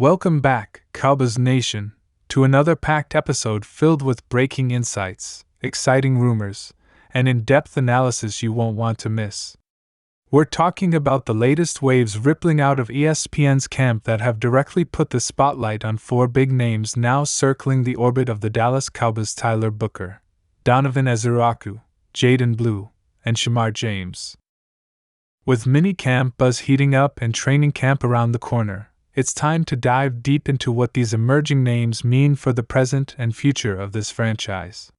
Welcome back, Cowboys Nation, to another packed episode filled with breaking insights, exciting rumors, and in-depth analysis you won't want to miss. We're talking about the latest waves rippling out of ESPN's camp that have directly put the spotlight on four big names now circling the orbit of the Dallas Cowboys: Tyler Booker, Donovan Ezeiruaku, Jaydon Blue, and Shemar James. With mini-camp buzz heating up and training camp around the corner, it's time to dive deep into what these emerging names mean for the present and future of this franchise.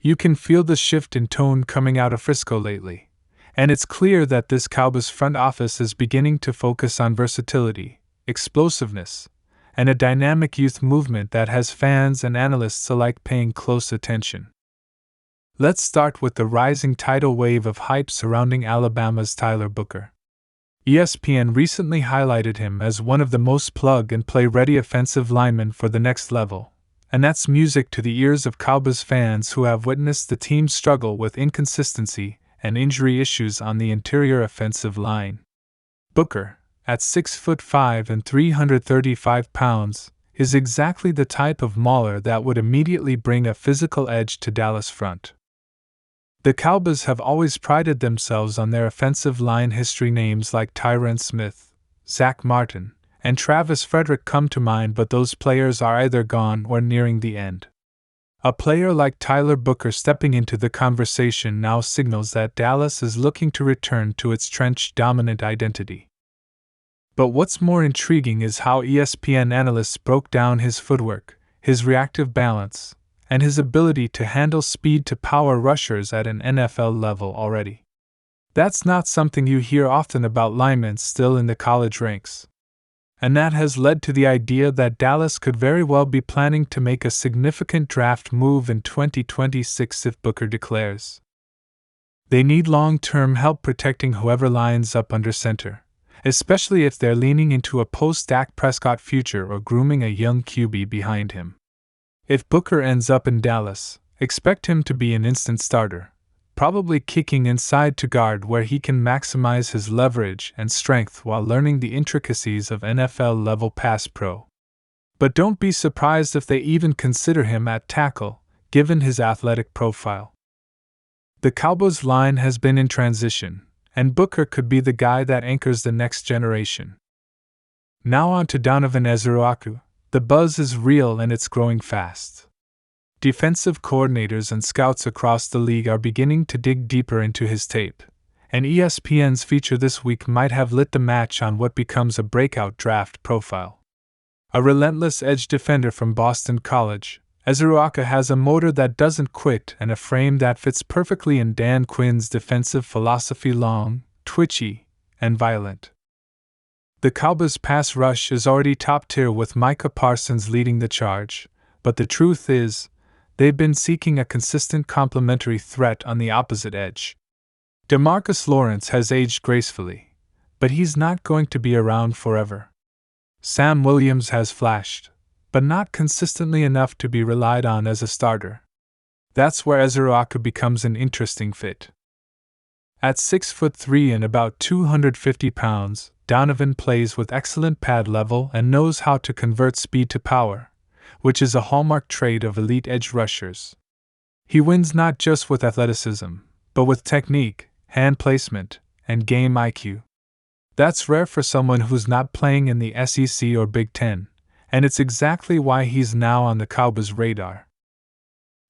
You can feel the shift in tone coming out of Frisco lately, and it's clear that this Cowboys front office is beginning to focus on versatility, explosiveness, and a dynamic youth movement that has fans and analysts alike paying close attention. Let's start with the rising tidal wave of hype surrounding Alabama's Tyler Booker. ESPN recently highlighted him as one of the most plug-and-play ready offensive linemen for the next level, and that's music to the ears of Cowboys fans who have witnessed the team struggle with inconsistency and injury issues on the interior offensive line. Booker, at 6'5" and 335 pounds, is exactly the type of mauler that would immediately bring a physical edge to Dallas' front. The Cowboys have always prided themselves on their offensive line history. Names like Tyron Smith, Zach Martin, and Travis Frederick come to mind, but those players are either gone or nearing the end. A player like Tyler Booker stepping into the conversation now signals that Dallas is looking to return to its trench-dominant identity. But what's more intriguing is how ESPN analysts broke down his footwork, his reactive balance, and his ability to handle speed-to-power rushers at an NFL level already. That's not something you hear often about linemen still in the college ranks. And that has led to the idea that Dallas could very well be planning to make a significant draft move in 2026 if Booker declares. They need long-term help protecting whoever lines up under center, especially if they're leaning into a post-Dak Prescott future or grooming a young QB behind him. If Booker ends up in Dallas, expect him to be an instant starter, probably kicking inside to guard where he can maximize his leverage and strength while learning the intricacies of NFL-level pass pro. But don't be surprised if they even consider him at tackle, given his athletic profile. The Cowboys line has been in transition, and Booker could be the guy that anchors the next generation. Now on to Donovan Ezeiruaku. The buzz is real and it's growing fast. Defensive coordinators and scouts across the league are beginning to dig deeper into his tape, and ESPN's feature this week might have lit the match on what becomes a breakout draft profile. A relentless edge defender from Boston College, Ezeiruaku has a motor that doesn't quit and a frame that fits perfectly in Dan Quinn's defensive philosophy: long, twitchy, and violent. The Cowboys' pass rush is already top tier with Micah Parsons leading the charge, but the truth is, they've been seeking a consistent complementary threat on the opposite edge. DeMarcus Lawrence has aged gracefully, but he's not going to be around forever. Sam Williams has flashed, but not consistently enough to be relied on as a starter. That's where Ezeiruaku becomes an interesting fit. At 6'3" and about 250 pounds, Donovan plays with excellent pad level and knows how to convert speed to power, which is a hallmark trait of elite edge rushers. He wins not just with athleticism, but with technique, hand placement, and game IQ. That's rare for someone who's not playing in the SEC or Big Ten, and it's exactly why he's now on the Cowboys' radar.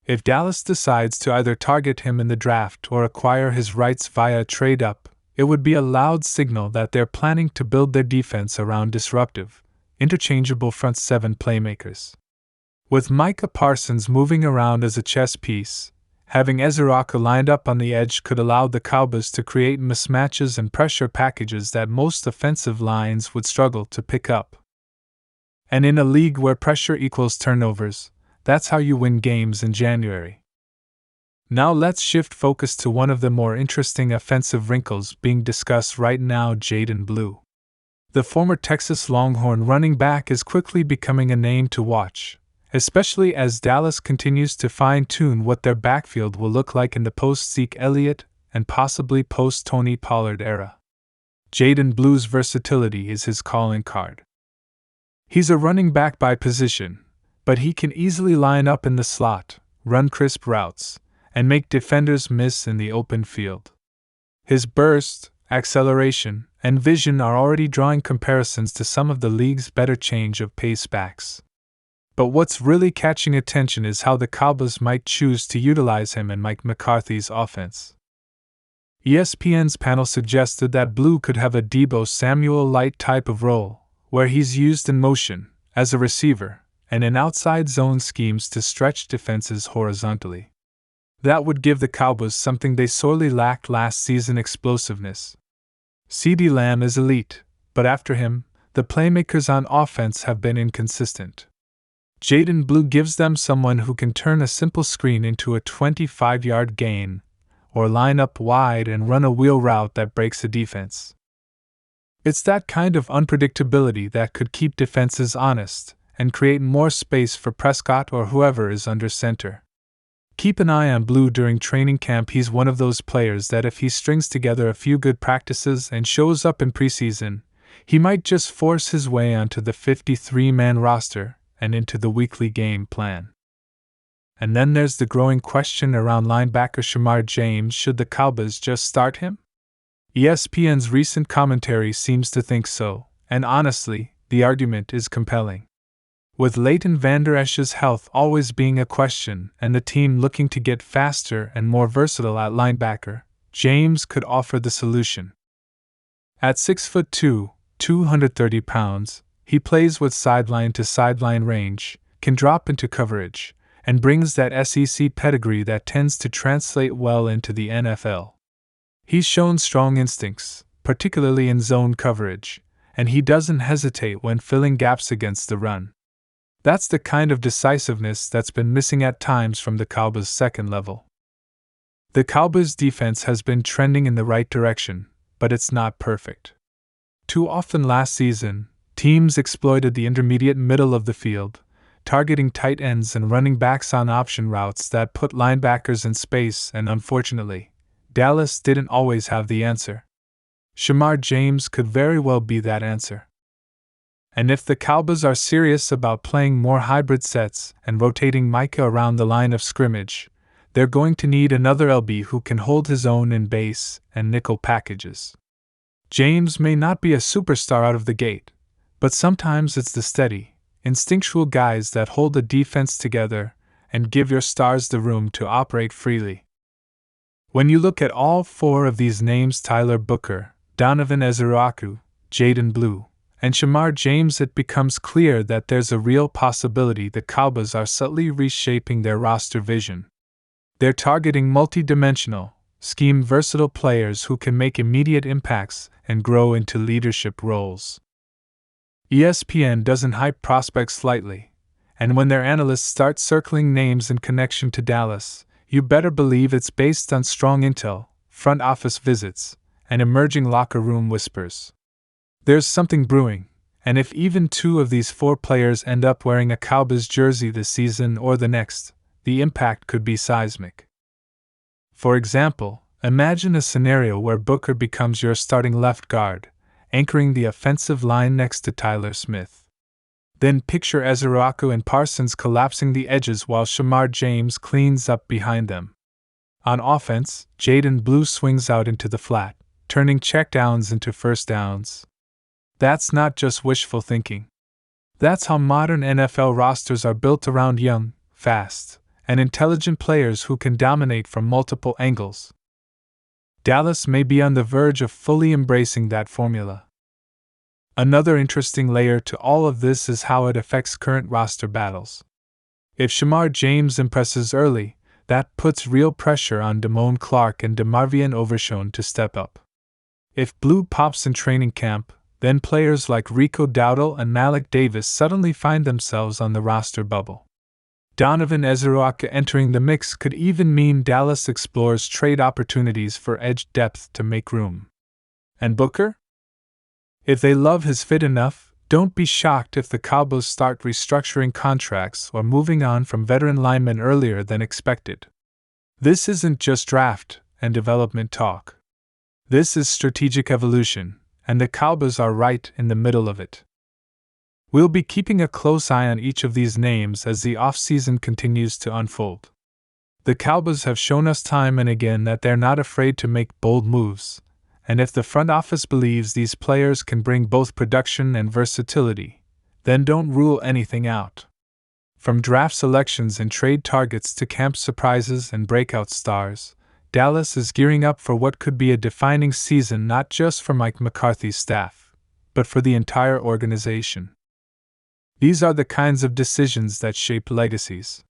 If Dallas decides to either target him in the draft or acquire his rights via a trade-up, it would be a loud signal that they're planning to build their defense around disruptive, interchangeable front seven playmakers. With Micah Parsons moving around as a chess piece, having Ezeiruaku lined up on the edge could allow the Cowboys to create mismatches and pressure packages that most offensive lines would struggle to pick up. And in a league where pressure equals turnovers, that's how you win games in January. Now let's shift focus to one of the more interesting offensive wrinkles being discussed right now: Jaydon Blue. The former Texas Longhorn running back is quickly becoming a name to watch, especially as Dallas continues to fine-tune what their backfield will look like in the post-Zeke Elliott and possibly post-Tony Pollard era. Jaydon Blue's versatility is his calling card. He's a running back by position, but he can easily line up in the slot, run crisp routes, and make defenders miss in the open field. His burst, acceleration, and vision are already drawing comparisons to some of the league's better change of pace backs. But what's really catching attention is how the Cowboys might choose to utilize him in Mike McCarthy's offense. ESPN's panel suggested that Blue could have a Deebo Samuel-like type of role, where he's used in motion, as a receiver, and in outside zone schemes to stretch defenses horizontally. That would give the Cowboys something they sorely lacked last season: explosiveness. CeeDee Lamb is elite, but after him, the playmakers on offense have been inconsistent. Jaydon Blue gives them someone who can turn a simple screen into a 25-yard gain, or line up wide and run a wheel route that breaks a defense. It's that kind of unpredictability that could keep defenses honest and create more space for Prescott or whoever is under center. Keep an eye on Blue during training camp. He's one of those players that if he strings together a few good practices and shows up in preseason, he might just force his way onto the 53-man roster and into the weekly game plan. And then there's the growing question around linebacker Shemar James. Should the Cowboys just start him? ESPN's recent commentary seems to think so, and honestly, the argument is compelling. With Leighton Vander Esch's health always being a question and the team looking to get faster and more versatile at linebacker, James could offer the solution. At 6'2", 230 pounds, he plays with sideline-to-sideline range, can drop into coverage, and brings that SEC pedigree that tends to translate well into the NFL. He's shown strong instincts, particularly in zone coverage, and he doesn't hesitate when filling gaps against the run. That's the kind of decisiveness that's been missing at times from the Cowboys' second level. The Cowboys' defense has been trending in the right direction, but it's not perfect. Too often last season, teams exploited the intermediate middle of the field, targeting tight ends and running backs on option routes that put linebackers in space, and unfortunately, Dallas didn't always have the answer. Shemar James could very well be that answer. And if the Cowboys are serious about playing more hybrid sets and rotating Micah around the line of scrimmage, they're going to need another LB who can hold his own in base and nickel packages. James may not be a superstar out of the gate, but sometimes it's the steady, instinctual guys that hold the defense together and give your stars the room to operate freely. When you look at all four of these names, Tyler Booker, Donovan Ezeiruaku, Jaydon Blue, and Shemar James, it becomes clear that there's a real possibility the Cowboys are subtly reshaping their roster vision. They're targeting multi-dimensional, scheme-versatile players who can make immediate impacts and grow into leadership roles. ESPN doesn't hype prospects lightly, and when their analysts start circling names in connection to Dallas, you better believe it's based on strong intel, front office visits, and emerging locker room whispers. There's something brewing, and if even two of these four players end up wearing a Cowboys jersey this season or the next, the impact could be seismic. For example, imagine a scenario where Booker becomes your starting left guard, anchoring the offensive line next to Tyler Smith. Then picture Ezeiruaku and Parsons collapsing the edges while Shemar James cleans up behind them. On offense, Jaydon Blue swings out into the flat, turning checkdowns into first downs. That's not just wishful thinking. That's how modern NFL rosters are built, around young, fast, and intelligent players who can dominate from multiple angles. Dallas may be on the verge of fully embracing that formula. Another interesting layer to all of this is how it affects current roster battles. If Shemar James impresses early, that puts real pressure on Damone Clark and DeMarvion Overshown to step up. If Blue pops in training camp, then players like Rico Dowdle and Malik Davis suddenly find themselves on the roster bubble. Donovan Ezeiruaku entering the mix could even mean Dallas explores trade opportunities for edge depth to make room. And Booker? If they love his fit enough, don't be shocked if the Cowboys start restructuring contracts or moving on from veteran linemen earlier than expected. This isn't just draft and development talk. This is strategic evolution, and the Cowboys are right in the middle of it. We'll be keeping a close eye on each of these names as the offseason continues to unfold. The Cowboys have shown us time and again that they're not afraid to make bold moves, and if the front office believes these players can bring both production and versatility, then don't rule anything out. From draft selections and trade targets to camp surprises and breakout stars, Dallas is gearing up for what could be a defining season not just for Mike McCarthy's staff, but for the entire organization. These are the kinds of decisions that shape legacies.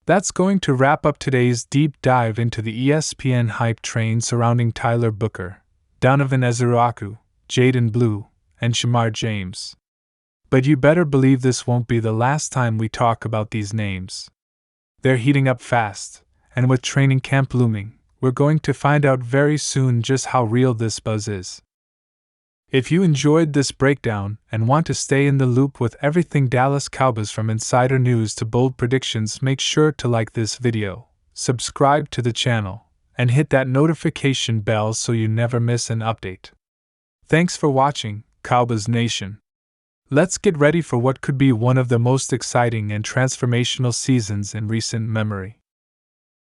That's going to wrap up today's deep dive into the ESPN hype train surrounding Tyler Booker, Donovan Ezeiruaku, Jaydon Blue, and Shemar James. But you better believe this won't be the last time we talk about these names. They're heating up fast, and with training camp looming, we're going to find out very soon just how real this buzz is. If you enjoyed this breakdown and want to stay in the loop with everything Dallas Cowboys from insider news to bold predictions, make sure to like this video, subscribe to the channel, and hit that notification bell so you never miss an update. Thanks for watching, Cowboys Nation. Let's get ready for what could be one of the most exciting and transformational seasons in recent memory.